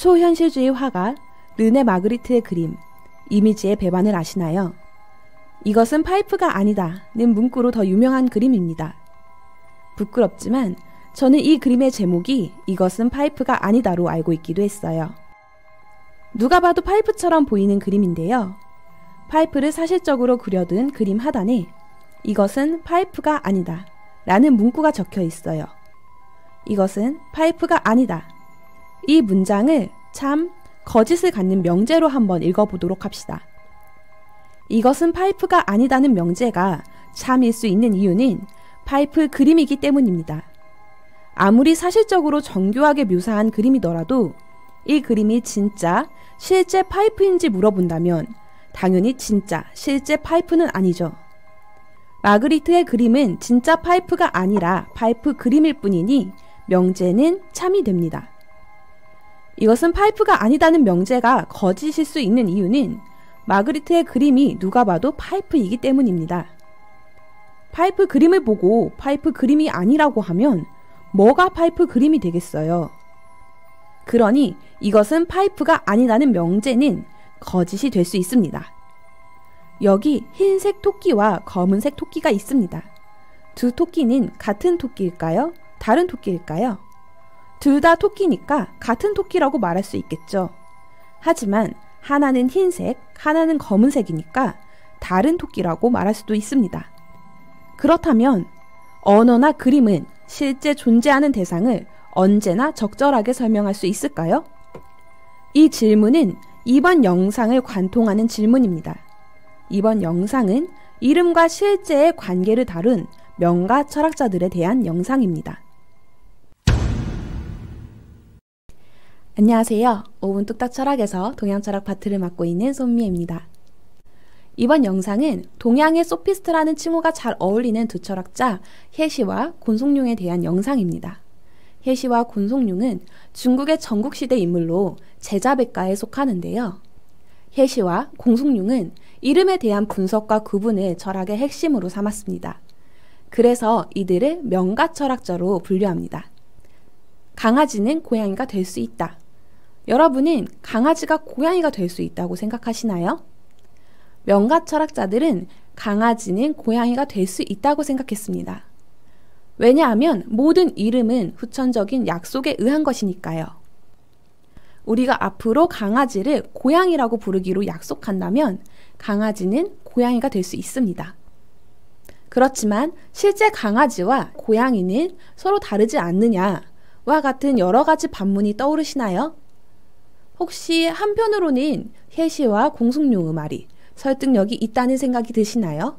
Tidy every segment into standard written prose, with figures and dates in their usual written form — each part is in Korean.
초현실주의 화가 르네 마그리트의 그림 이미지의 배반을 아시나요? 이것은 파이프가 아니다는 문구로 더 유명한 그림입니다. 부끄럽지만 저는 이 그림의 제목이 이것은 파이프가 아니다로 알고 있기도 했어요. 누가 봐도 파이프처럼 보이는 그림인데요. 파이프를 사실적으로 그려둔 그림 하단에 이것은 파이프가 아니다 라는 문구가 적혀 있어요. 이것은 파이프가 아니다. 이 문장을 참 거짓을 갖는 명제로 한번 읽어보도록 합시다. 이것은 파이프가 아니다는 명제가 참일 수 있는 이유는 파이프 그림이기 때문입니다. 아무리 사실적으로 정교하게 묘사한 그림이더라도 이 그림이 진짜 실제 파이프인지 물어본다면 당연히 진짜 실제 파이프는 아니죠. 마그리트의 그림은 진짜 파이프가 아니라 파이프 그림일 뿐이니 명제는 참이 됩니다. 이것은 파이프가 아니다는 명제가 거짓일 수 있는 이유는 마그리트의 그림이 누가 봐도 파이프이기 때문입니다. 파이프 그림을 보고 파이프 그림이 아니라고 하면 뭐가 파이프 그림이 되겠어요? 그러니 이것은 파이프가 아니다는 명제는 거짓이 될 수 있습니다. 여기 흰색 토끼와 검은색 토끼가 있습니다. 두 토끼는 같은 토끼일까요? 다른 토끼일까요? 둘 다 토끼니까 같은 토끼라고 말할 수 있겠죠. 하지만 하나는 흰색, 하나는 검은색이니까 다른 토끼라고 말할 수도 있습니다. 그렇다면 언어나 그림은 실제 존재하는 대상을 언제나 적절하게 설명할 수 있을까요? 이 질문은 이번 영상을 관통하는 질문입니다. 이번 영상은 이름과 실제의 관계를 다룬 명가 철학자들에 대한 영상입니다. 안녕하세요. 5분 뚝딱 철학에서 동양 철학 파트를 맡고 있는 손미애입니다. 이번 영상은 동양의 소피스트라는 칭호가 잘 어울리는 두 철학자 혜시와 곤송룡에 대한 영상입니다. 혜시와 곤송룡은 중국의 전국시대 인물로 제자백가에 속하는데요. 혜시와 곤송룡은 이름에 대한 분석과 구분을 철학의 핵심으로 삼았습니다. 그래서 이들을 명가 철학자로 분류합니다. 강아지는 고양이가 될 수 있다. 여러분은 강아지가 고양이가 될 수 있다고 생각하시나요? 명가 철학자들은 강아지는 고양이가 될 수 있다고 생각했습니다. 왜냐하면 모든 이름은 후천적인 약속에 의한 것이니까요. 우리가 앞으로 강아지를 고양이라고 부르기로 약속한다면 강아지는 고양이가 될 수 있습니다. 그렇지만 실제 강아지와 고양이는 서로 다르지 않느냐와 같은 여러 가지 반문이 떠오르시나요? 혹시 한편으로는 혜시와 곤송룡의 말이 설득력이 있다는 생각이 드시나요?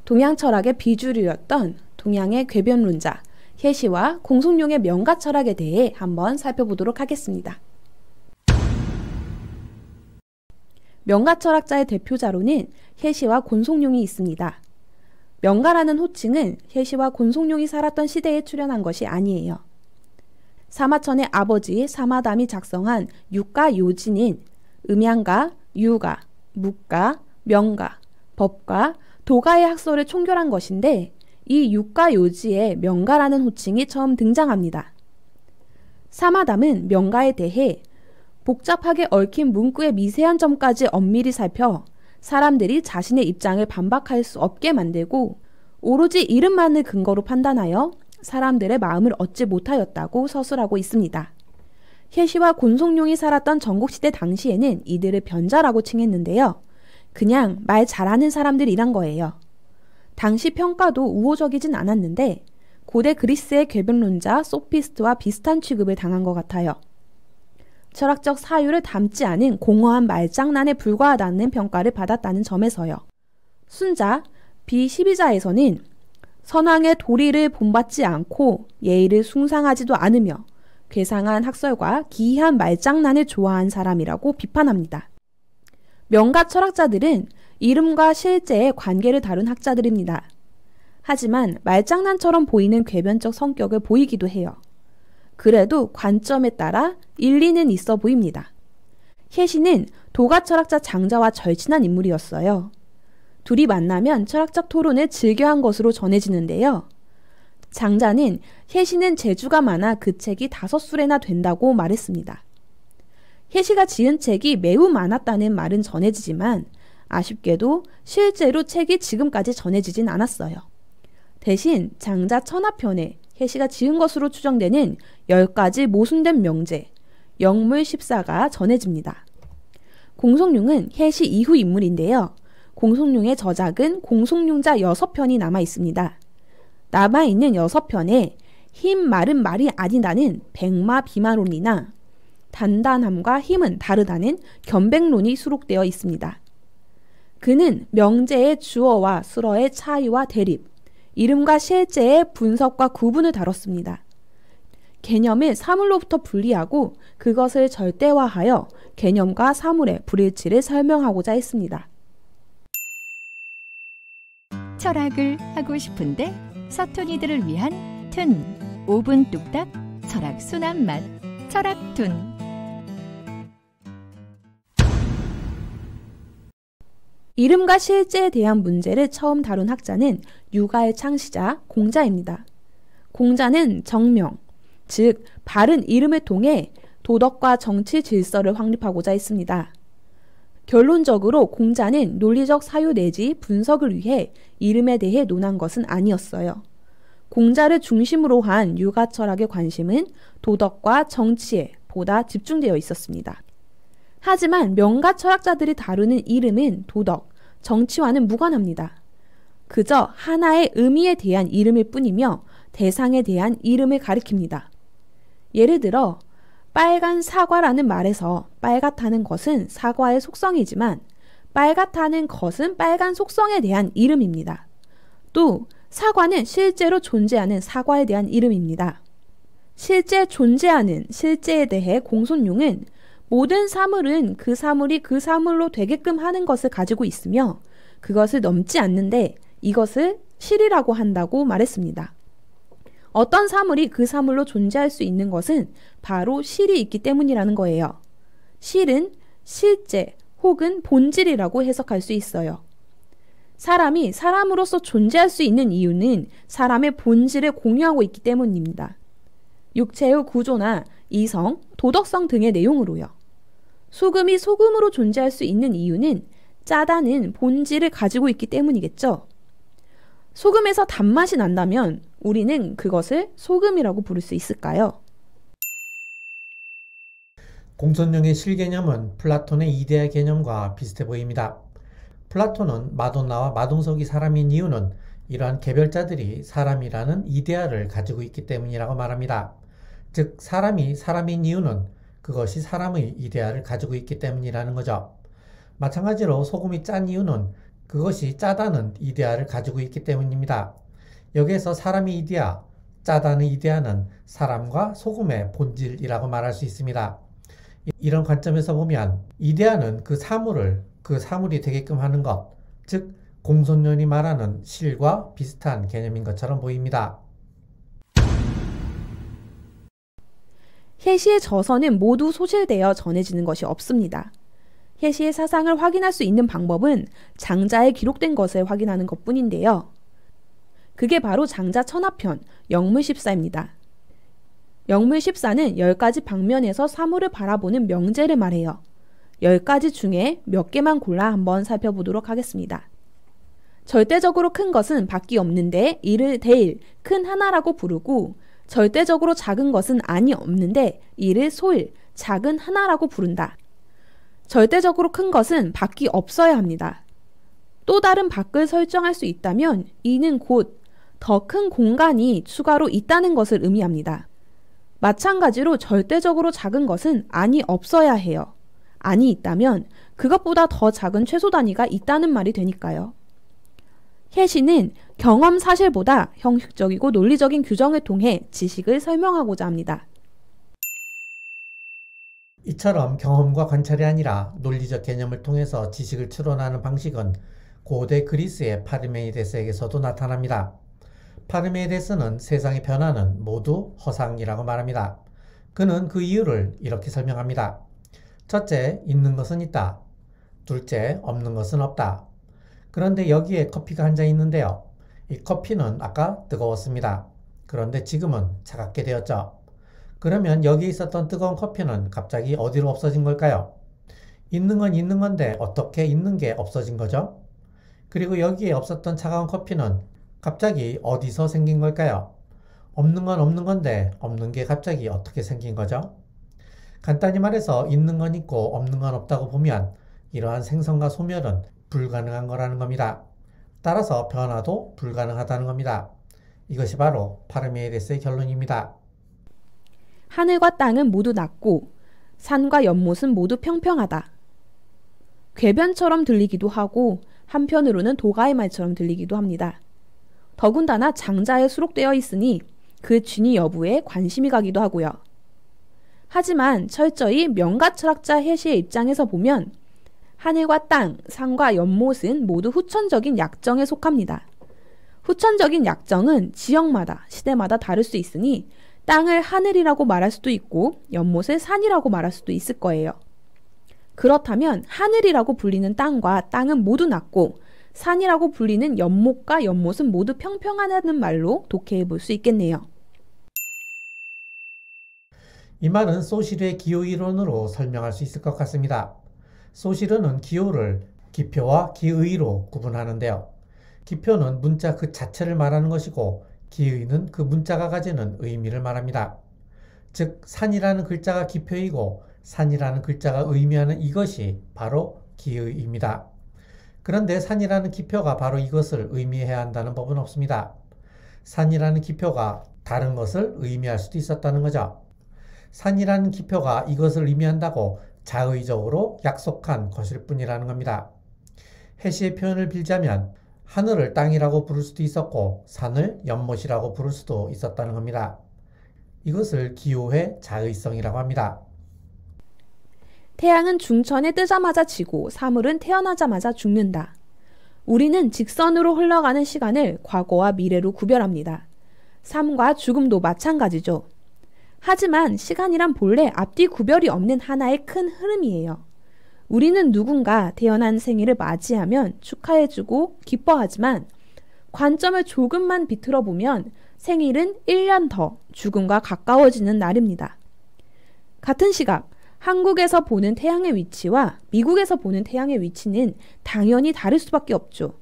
동양 철학의 비주류였던 동양의 궤변론자 혜시와 곤송룡의 명가 철학에 대해 한번 살펴보도록 하겠습니다. 명가 철학자의 대표자로는 혜시와 곤송룡이 있습니다. 명가라는 호칭은 혜시와 곤송룡이 살았던 시대에 출현한 것이 아니에요. 사마천의 아버지 사마담이 작성한 육가 요지는 음양가, 유가, 묵가, 명가, 법가, 도가의 학설을 총결한 것인데 이 육가 요지에 명가라는 호칭이 처음 등장합니다. 사마담은 명가에 대해 복잡하게 얽힌 문구의 미세한 점까지 엄밀히 살펴 사람들이 자신의 입장을 반박할 수 없게 만들고 오로지 이름만을 근거로 판단하여 사람들의 마음을 얻지 못하였다고 서술하고 있습니다. 혜시와 곤송룡이 살았던 전국시대 당시에는 이들을 변자라고 칭했는데요. 그냥 말 잘하는 사람들이란 거예요. 당시 평가도 우호적이진 않았는데 고대 그리스의 궤변론자 소피스트와 비슷한 취급을 당한 것 같아요. 철학적 사유를 담지 않은 공허한 말장난에 불과하다는 평가를 받았다는 점에서요. 순자 비12자에서는 선왕의 도리를 본받지 않고 예의를 숭상하지도 않으며 괴상한 학설과 기이한 말장난을 좋아한 사람이라고 비판합니다. 명가 철학자들은 이름과 실제의 관계를 다룬 학자들입니다. 하지만 말장난처럼 보이는 궤변적 성격을 보이기도 해요. 그래도 관점에 따라 일리는 있어 보입니다. 혜시는 도가 철학자 장자와 절친한 인물이었어요. 둘이 만나면 철학적 토론을 즐겨한 것으로 전해지는데요. 장자는 혜시는 재주가 많아 그 책이 5술에나 된다고 말했습니다. 혜시가 지은 책이 매우 많았다는 말은 전해지지만 아쉽게도 실제로 책이 지금까지 전해지진 않았어요. 대신 장자 천하편에 혜시가 지은 것으로 추정되는 10가지 모순된 명제, 영물14가 전해집니다. 공송룡은 혜시 이후 인물인데요. 공송룡의 저작은 공송룡자 6편이 남아 있습니다. 남아있는 6편에 힘 말은 말이 아니다는 백마비마론이나 단단함과 힘은 다르다는 견백론이 수록되어 있습니다. 그는 명제의 주어와 수어의 차이와 대립, 이름과 실제의 분석과 구분을 다뤘습니다. 개념을 사물로부터 분리하고 그것을 절대화하여 개념과 사물의 불일치를 설명하고자 했습니다. 철학을 하고 싶은데 서툰이들을 위한 툰 5분 뚝딱 철학 순한 맛 철학툰. 이름과 실제에 대한 문제를 처음 다룬 학자는 유가의 창시자 공자입니다. 공자는 정명, 즉 바른 이름을 통해 도덕과 정치 질서를 확립하고자 했습니다. 결론적으로 공자는 논리적 사유 내지 분석을 위해 이름에 대해 논한 것은 아니었어요. 공자를 중심으로 한 유가 철학의 관심은 도덕과 정치에 보다 집중되어 있었습니다. 하지만 명가 철학자들이 다루는 이름은 도덕, 정치와는 무관합니다. 그저 하나의 의미에 대한 이름일 뿐이며 대상에 대한 이름을 가리킵니다. 예를 들어 빨간 사과라는 말에서 빨갛다는 것은 사과의 속성이지만 빨갛다는 것은 빨간 속성에 대한 이름입니다. 또 사과는 실제로 존재하는 사과에 대한 이름입니다. 실제 존재하는 실제에 대해 공손용은 모든 사물은 그 사물이 그 사물로 되게끔 하는 것을 가지고 있으며 그것을 넘지 않는데 이것을 실이라고 한다고 말했습니다. 어떤 사물이 그 사물로 존재할 수 있는 것은 바로 실이 있기 때문이라는 거예요. 실은 실제 혹은 본질이라고 해석할 수 있어요. 사람이 사람으로서 존재할 수 있는 이유는 사람의 본질을 공유하고 있기 때문입니다. 육체의 구조나 이성, 도덕성 등의 내용으로요. 소금이 소금으로 존재할 수 있는 이유는 짜다는 본질을 가지고 있기 때문이겠죠. 소금에서 단맛이 난다면 우리는 그것을 소금이라고 부를 수 있을까요? 공손용의 실개념은 플라톤의 이데아 개념과 비슷해 보입니다. 플라톤은 마돈나와 마동석이 사람인 이유는 이러한 개별자들이 사람이라는 이데아를 가지고 있기 때문이라고 말합니다. 즉 사람이 사람인 이유는 그것이 사람의 이데아를 가지고 있기 때문이라는 거죠. 마찬가지로 소금이 짠 이유는 그것이 짜다는 이데아를 가지고 있기 때문입니다. 여기에서 사람의 이데아, 짜다는 이데아는 사람과 소금의 본질이라고 말할 수 있습니다. 이런 관점에서 보면 이데아는 그 사물이 되게끔 하는 것, 즉 공손론이 말하는 실과 비슷한 개념인 것처럼 보입니다. 혜시의 저서는 모두 소실되어 전해지는 것이 없습니다. 혜시의 사상을 확인할 수 있는 방법은 장자에 기록된 것을 확인하는 것뿐인데요. 그게 바로 장자 천하편 영물14입니다. 영물14는 10가지 방면에서 사물을 바라보는 명제를 말해요. 10가지 중에 몇 개만 골라 한번 살펴보도록 하겠습니다. 절대적으로 큰 것은 밖이 없는데 이를 대일, 큰 하나라고 부르고 절대적으로 작은 것은 안이 없는데 이를 소일, 작은 하나라고 부른다. 절대적으로 큰 것은 밖이 없어야 합니다. 또 다른 밖을 설정할 수 있다면 이는 곧 더 큰 공간이 추가로 있다는 것을 의미합니다. 마찬가지로 절대적으로 작은 것은 안이 없어야 해요. 안이 있다면 그것보다 더 작은 최소 단위가 있다는 말이 되니까요. 혜시는 경험 사실보다 형식적이고 논리적인 규정을 통해 지식을 설명하고자 합니다. 이처럼 경험과 관찰이 아니라 논리적 개념을 통해서 지식을 추론하는 방식은 고대 그리스의 파르메니데스에게서도 나타납니다. 파르메니데스는 세상의 변화는 모두 허상이라고 말합니다. 그는 그 이유를 이렇게 설명합니다. 첫째, 있는 것은 있다. 둘째, 없는 것은 없다. 그런데 여기에 커피가 한 잔 있는데요. 이 커피는 아까 뜨거웠습니다. 그런데 지금은 차갑게 되었죠. 그러면 여기 있었던 뜨거운 커피는 갑자기 어디로 없어진 걸까요? 있는 건 있는 건데 어떻게 있는 게 없어진 거죠? 그리고 여기에 없었던 차가운 커피는 갑자기 어디서 생긴 걸까요? 없는 건 없는 건데 없는 게 갑자기 어떻게 생긴 거죠? 간단히 말해서 있는 건 있고 없는 건 없다고 보면 이러한 생성과 소멸은 불가능한 거라는 겁니다. 따라서 변화도 불가능하다는 겁니다. 이것이 바로 파르메이데스의 결론입니다. 하늘과 땅은 모두 낮고 산과 연못은 모두 평평하다. 궤변처럼 들리기도 하고 한편으로는 도가의 말처럼 들리기도 합니다. 더군다나 장자에 수록되어 있으니 그 진위 여부에 관심이 가기도 하고요. 하지만 철저히 명가 철학자 해시의 입장에서 보면 하늘과 땅, 산과 연못은 모두 후천적인 약정에 속합니다. 후천적인 약정은 지역마다, 시대마다 다를 수 있으니 땅을 하늘이라고 말할 수도 있고 연못을 산이라고 말할 수도 있을 거예요. 그렇다면 하늘이라고 불리는 땅과 땅은 모두 낮고 산이라고 불리는 연못과 연못은 모두 평평하다는 말로 독해해 볼 수 있겠네요. 이 말은 소시르의 기호 이론으로 설명할 수 있을 것 같습니다. 소시르는 기호를 기표와 기의로 구분하는데요. 기표는 문자 그 자체를 말하는 것이고 기의는 그 문자가 가지는 의미를 말합니다. 즉 산이라는 글자가 기표이고 산이라는 글자가 의미하는 이것이 바로 기의입니다. 그런데 산이라는 기표가 바로 이것을 의미해야 한다는 법은 없습니다. 산이라는 기표가 다른 것을 의미할 수도 있었다는 거죠. 산이라는 기표가 이것을 의미한다고 자의적으로 약속한 것일 뿐이라는 겁니다. 해시의 표현을 빌자면 하늘을 땅이라고 부를 수도 있었고 산을 연못이라고 부를 수도 있었다는 겁니다. 이것을 기호의 자의성이라고 합니다. 태양은 중천에 뜨자마자 지고 사물은 태어나자마자 죽는다. 우리는 직선으로 흘러가는 시간을 과거와 미래로 구별합니다. 삶과 죽음도 마찬가지죠. 하지만 시간이란 본래 앞뒤 구별이 없는 하나의 큰 흐름이에요. 우리는 누군가 태어난 생일을 맞이하면 축하해주고 기뻐하지만 관점을 조금만 비틀어 보면 생일은 1년 더 죽음과 가까워지는 날입니다. 같은 시각, 한국에서 보는 태양의 위치와 미국에서 보는 태양의 위치는 당연히 다를 수밖에 없죠.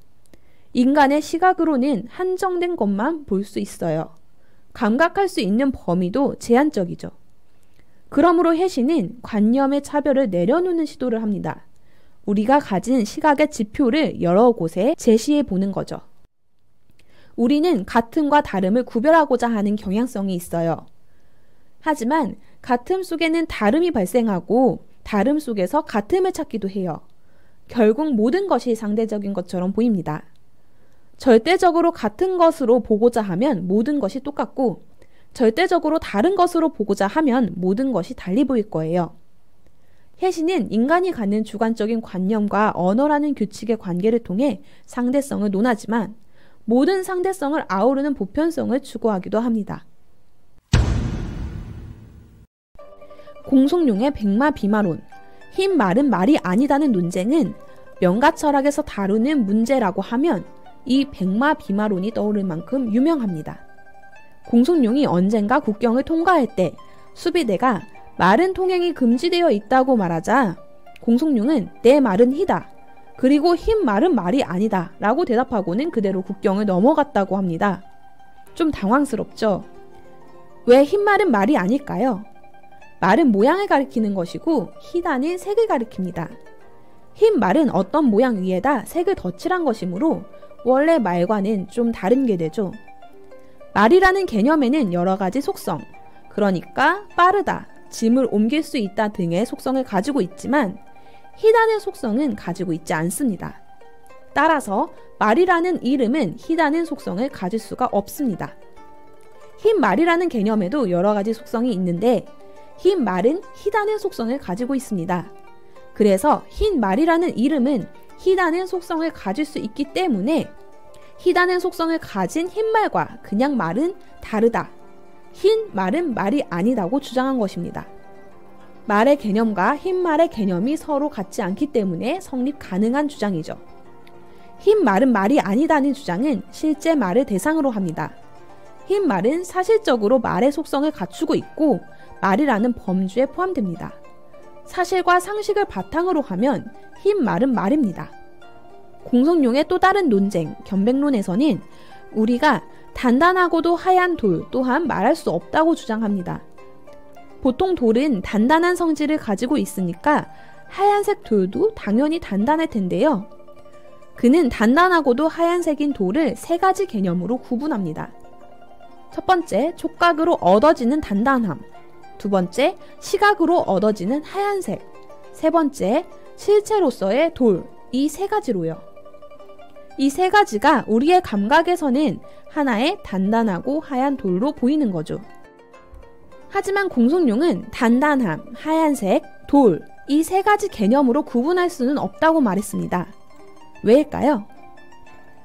인간의 시각으로는 한정된 것만 볼 수 있어요. 감각할 수 있는 범위도 제한적이죠. 그러므로 해시는 관념의 차별을 내려놓는 시도를 합니다. 우리가 가진 시각의 지표를 여러 곳에 제시해 보는 거죠. 우리는 같음과 다름을 구별하고자 하는 경향성이 있어요. 하지만 같음 속에는 다름이 발생하고 다름 속에서 같음을 찾기도 해요. 결국 모든 것이 상대적인 것처럼 보입니다. 절대적으로 같은 것으로 보고자 하면 모든 것이 똑같고 절대적으로 다른 것으로 보고자 하면 모든 것이 달리 보일 거예요. 해시는 인간이 갖는 주관적인 관념과 언어라는 규칙의 관계를 통해 상대성을 논하지만 모든 상대성을 아우르는 보편성을 추구하기도 합니다. 공송룡의 백마비마론, 흰 말은 말이 아니다는 논쟁은 명가철학에서 다루는 문제라고 하면 이 백마비마론이 떠오를 만큼 유명합니다. 공송룡이 언젠가 국경을 통과할 때 수비대가 말은 통행이 금지되어 있다고 말하자 공송룡은 내 말은 희다. 그리고 흰 말은 말이 아니다 라고 대답하고는 그대로 국경을 넘어갔다고 합니다. 좀 당황스럽죠? 왜 흰 말은 말이 아닐까요? 말은 모양을 가리키는 것이고 희다는 색을 가리킵니다. 흰 말은 어떤 모양 위에다 색을 덧칠한 것이므로 원래 말과는 좀 다른 게 되죠. 말이라는 개념에는 여러 가지 속성, 그러니까 빠르다, 짐을 옮길 수 있다 등의 속성을 가지고 있지만 희다는 속성은 가지고 있지 않습니다. 따라서 말이라는 이름은 희다는 속성을 가질 수가 없습니다. 흰 말이라는 개념에도 여러 가지 속성이 있는데 흰 말은 희다는 속성을 가지고 있습니다. 그래서 흰 말이라는 이름은 희다는 속성을 가질 수 있기 때문에 희다는 속성을 가진 흰 말과 그냥 말은 다르다. 흰 말은 말이 아니다고 주장한 것입니다. 말의 개념과 흰 말의 개념이 서로 같지 않기 때문에 성립 가능한 주장이죠. 흰 말은 말이 아니다는 주장은 실제 말을 대상으로 합니다. 흰 말은 사실적으로 말의 속성을 갖추고 있고 말이라는 범주에 포함됩니다. 사실과 상식을 바탕으로 하면 흰 말은 말입니다. 공성용의 또 다른 논쟁, 견백론에서는 우리가 단단하고도 하얀 돌 또한 말할 수 없다고 주장합니다. 보통 돌은 단단한 성질을 가지고 있으니까 하얀색 돌도 당연히 단단할 텐데요. 그는 단단하고도 하얀색인 돌을 세 가지 개념으로 구분합니다. 첫 번째, 촉각으로 얻어지는 단단함. 두 번째, 시각으로 얻어지는 하얀색. 세 번째, 실체로서의 돌. 이 세 가지로요. 이 세 가지가 우리의 감각에서는 하나의 단단하고 하얀 돌로 보이는 거죠. 하지만 공성용은 단단함, 하얀색, 돌, 이 세 가지 개념으로 구분할 수는 없다고 말했습니다. 왜일까요?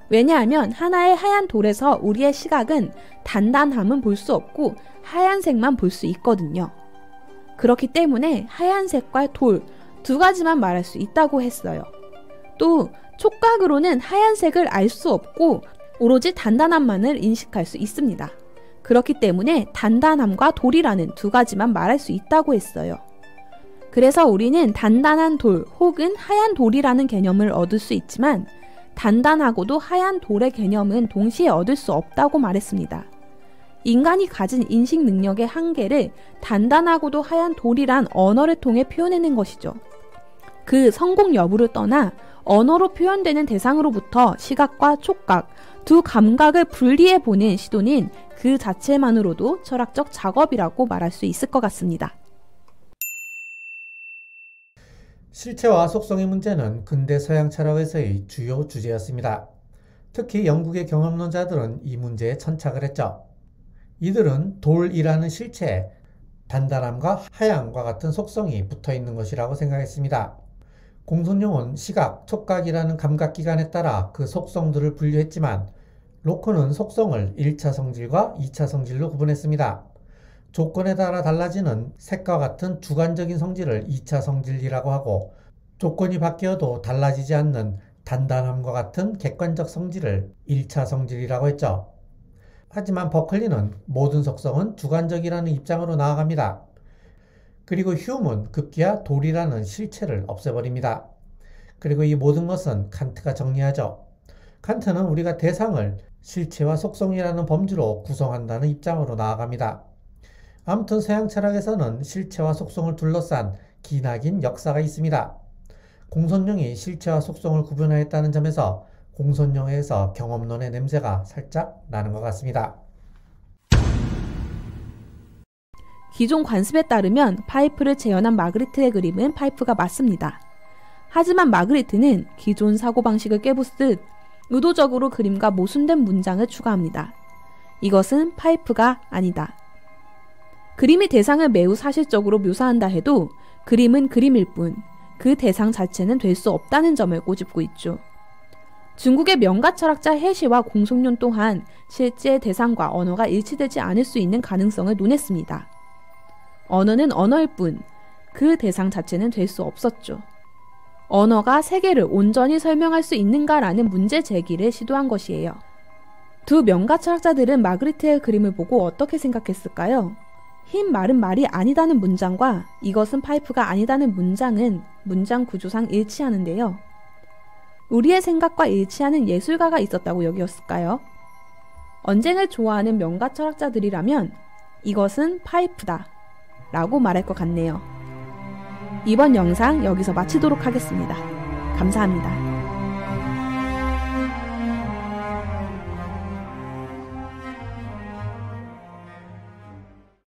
왜냐하면 하나의 하얀 돌에서 우리의 시각은 단단함은 볼 수 없고 하얀색만 볼 수 있거든요. 그렇기 때문에 하얀색과 돌 두 가지만 말할 수 있다고 했어요. 또 촉각으로는 하얀색을 알 수 없고 오로지 단단함만을 인식할 수 있습니다. 그렇기 때문에 단단함과 돌이라는 두 가지만 말할 수 있다고 했어요. 그래서 우리는 단단한 돌 혹은 하얀 돌이라는 개념을 얻을 수 있지만 단단하고도 하얀 돌의 개념은 동시에 얻을 수 없다고 말했습니다. 인간이 가진 인식 능력의 한계를 단단하고도 하얀 돌이란 언어를 통해 표현해낸 것이죠. 그 성공 여부를 떠나 언어로 표현되는 대상으로부터 시각과 촉각, 두 감각을 분리해보는 시도는 그 자체만으로도 철학적 작업이라고 말할 수 있을 것 같습니다. 실체와 속성의 문제는 근대 서양 철학에서의 주요 주제였습니다. 특히 영국의 경험론자들은 이 문제에 천착을 했죠. 이들은 돌이라는 실체에 단단함과 하향과 같은 속성이 붙어있는 것이라고 생각했습니다. 공성용은 시각, 촉각이라는 감각기관에 따라 그 속성들을 분류했지만 로크는 속성을 1차 성질과 2차 성질로 구분했습니다. 조건에 따라 달라지는 색과 같은 주관적인 성질을 2차 성질이라고 하고 조건이 바뀌어도 달라지지 않는 단단함과 같은 객관적 성질을 1차 성질이라고 했죠. 하지만 버클리는 모든 속성은 주관적이라는 입장으로 나아갑니다. 그리고 휴음은 급기야 돌이라는 실체를 없애버립니다. 그리고 이 모든 것은 칸트가 정리하죠. 칸트는 우리가 대상을 실체와 속성이라는 범주로 구성한다는 입장으로 나아갑니다. 아무튼 서양 철학에서는 실체와 속성을 둘러싼 기나긴 역사가 있습니다. 공성용이 실체와 속성을 구분하였다는 점에서 공성용에서 경험론의 냄새가 살짝 나는 것 같습니다. 기존 관습에 따르면 파이프를 재현한 마그리트의 그림은 파이프가 맞습니다. 하지만 마그리트는 기존 사고방식을 깨부수듯 의도적으로 그림과 모순된 문장을 추가합니다. 이것은 파이프가 아니다. 그림이 대상을 매우 사실적으로 묘사한다 해도 그림은 그림일 뿐 그 대상 자체는 될 수 없다는 점을 꼬집고 있죠. 중국의 명가 철학자 해시와 공성론 또한 실제 대상과 언어가 일치되지 않을 수 있는 가능성을 논했습니다. 언어는 언어일 뿐 그 대상 자체는 될 수 없었죠. 언어가 세계를 온전히 설명할 수 있는가라는 문제 제기를 시도한 것이에요. 두 명가 철학자들은 마그리트의 그림을 보고 어떻게 생각했을까요? 흰 말은 말이 아니다는 문장과 이것은 파이프가 아니다는 문장은 문장 구조상 일치하는데요. 우리의 생각과 일치하는 예술가가 있었다고 여기었을까요? 언쟁을 좋아하는 명가 철학자들이라면 이것은 파이프다 라고 말할 것 같네요. 이번 영상 여기서 마치도록 하겠습니다. 감사합니다.